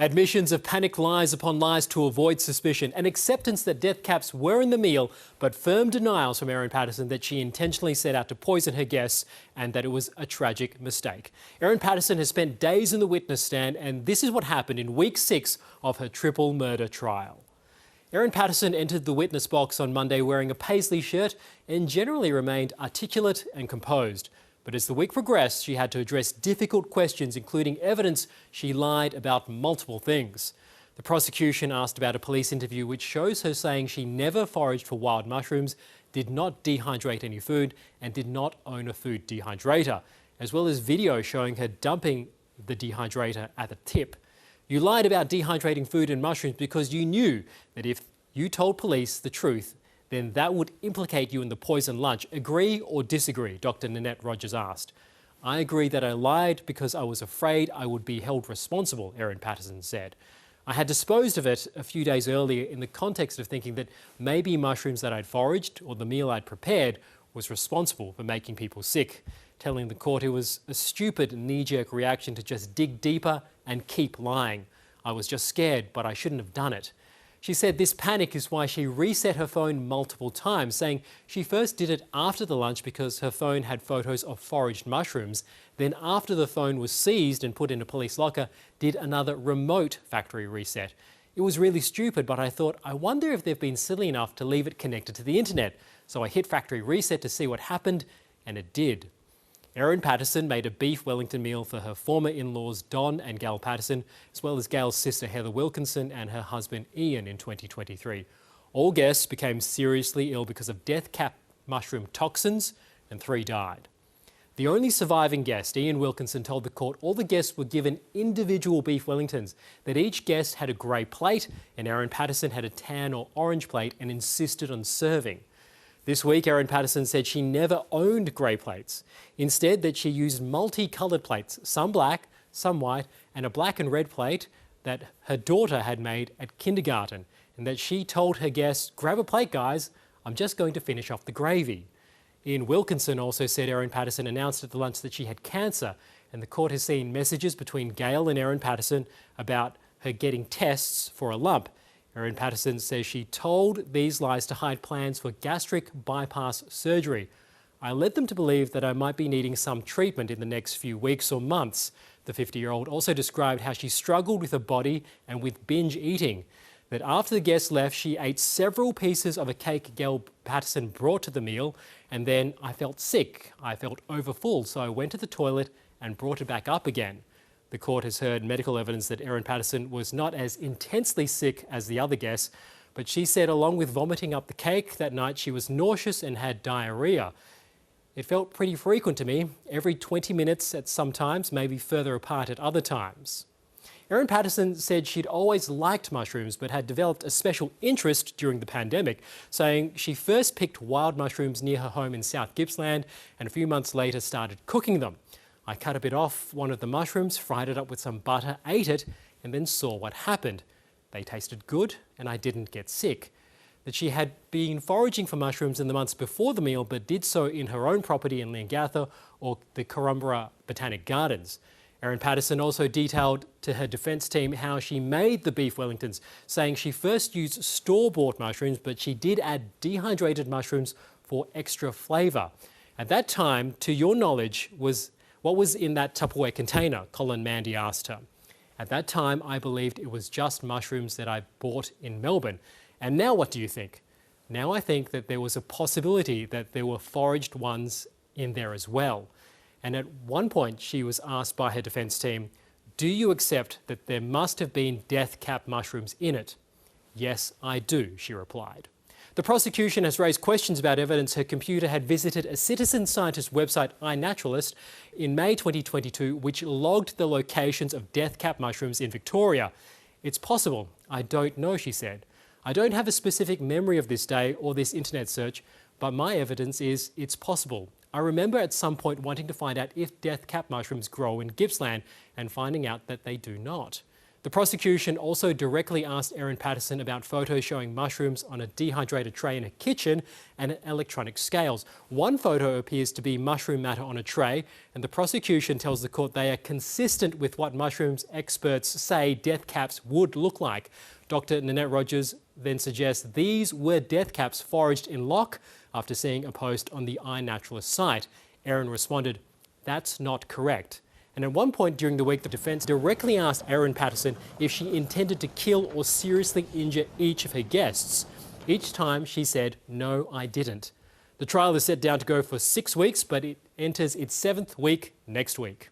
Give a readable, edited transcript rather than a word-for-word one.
Admissions of panicked lies upon lies to avoid suspicion, and acceptance that death caps were in the meal, but firm denials from Erin Patterson that she intentionally set out to poison her guests and that it was a tragic mistake. Erin Patterson has spent days in the witness stand, and this is what happened in week 6 of her triple murder trial. Erin Patterson entered the witness box on Monday wearing a paisley shirt and generally remained articulate and composed. But as the week progressed, she had to address difficult questions, including evidence she lied about multiple things. The prosecution asked about a police interview which shows her saying she never foraged for wild mushrooms, did not dehydrate any food, and did not own a food dehydrator, as well as video showing her dumping the dehydrator at the tip. You lied about dehydrating food and mushrooms because you knew that if you told police the truth, then that would implicate you in the poison lunch. Agree or disagree? Dr. Nanette Rogers asked. I agree that I lied because I was afraid I would be held responsible, Erin Patterson said. I had disposed of it a few days earlier in the context of thinking that maybe mushrooms that I'd foraged or the meal I'd prepared was responsible for making people sick, telling the court it was a stupid knee-jerk reaction to just dig deeper and keep lying. I was just scared, but I shouldn't have done it. She said this panic is why she reset her phone multiple times, saying she first did it after the lunch because her phone had photos of foraged mushrooms. Then after the phone was seized and put in a police locker, did another remote factory reset. It was really stupid, but I thought, I wonder if they've been silly enough to leave it connected to the internet. So I hit factory reset to see what happened, and it did. Erin Patterson made a beef Wellington meal for her former in-laws Don and Gail Patterson, as well as Gail's sister Heather Wilkinson and her husband Ian in 2023. All guests became seriously ill because of death cap mushroom toxins, and 3 died. The only surviving guest, Ian Wilkinson, told the court all the guests were given individual beef Wellingtons, that each guest had a grey plate and Erin Patterson had a tan or orange plate and insisted on serving. This week, Erin Patterson said she never owned grey plates. Instead, that she used multicoloured plates, some black, some white, and a black and red plate that her daughter had made at kindergarten, and that she told her guests, grab a plate, guys, I'm just going to finish off the gravy. Ian Wilkinson also said Erin Patterson announced at the lunch that she had cancer, and the court has seen messages between Gail and Erin Patterson about her getting tests for a lump. Erin Patterson says she told these lies to hide plans for gastric bypass surgery. I led them to believe that I might be needing some treatment in the next few weeks or months. The 50-year-old also described how she struggled with her body and with binge eating. That after the guests left, she ate several pieces of a cake Gail Patterson brought to the meal, and then I felt sick. I felt overfull, so I went to the toilet and brought it back up again. The court has heard medical evidence that Erin Patterson was not as intensely sick as the other guests, but she said along with vomiting up the cake that night, she was nauseous and had diarrhea. It felt pretty frequent to me, every 20 minutes at some times, maybe further apart at other times. Erin Patterson said she'd always liked mushrooms but had developed a special interest during the pandemic, saying she first picked wild mushrooms near her home in South Gippsland and a few months later started cooking them. I cut a bit off one of the mushrooms, fried it up with some butter, ate it, and then saw what happened. They tasted good and I didn't get sick. That she had been foraging for mushrooms in the months before the meal but did so in her own property in Leongatha or the Corumba Botanic Gardens. Erin Patterson also detailed to her defence team how she made the beef Wellingtons, saying she first used store-bought mushrooms but she did add dehydrated mushrooms for extra flavour. At that time, to your knowledge, what was in that Tupperware container? Colin Mandy asked her. At that time, I believed it was just mushrooms that I bought in Melbourne. And now what do you think? Now I think that there was a possibility that there were foraged ones in there as well. And at one point, she was asked by her defence team, do you accept that there must have been death cap mushrooms in it? Yes, I do, she replied. The prosecution has raised questions about evidence her computer had visited a citizen scientist website, iNaturalist, in May 2022, which logged the locations of death cap mushrooms in Victoria. It's possible. I don't know, she said. I don't have a specific memory of this day or this internet search, but my evidence is it's possible. I remember at some point wanting to find out if death cap mushrooms grow in Gippsland and finding out that they do not. The prosecution also directly asked Erin Patterson about photos showing mushrooms on a dehydrated tray in a kitchen and electronic scales. One photo appears to be mushroom matter on a tray, and the prosecution tells the court they are consistent with what mushrooms experts say death caps would look like. Dr. Nanette Rogers then suggests these were death caps foraged in Lock after seeing a post on the iNaturalist site. Erin responded, "That's not correct." And at one point during the week, the defence directly asked Erin Patterson if she intended to kill or seriously injure each of her guests. Each time she said, "No, I didn't." The trial is set down to go for 6 weeks, but it enters its 7th week next week.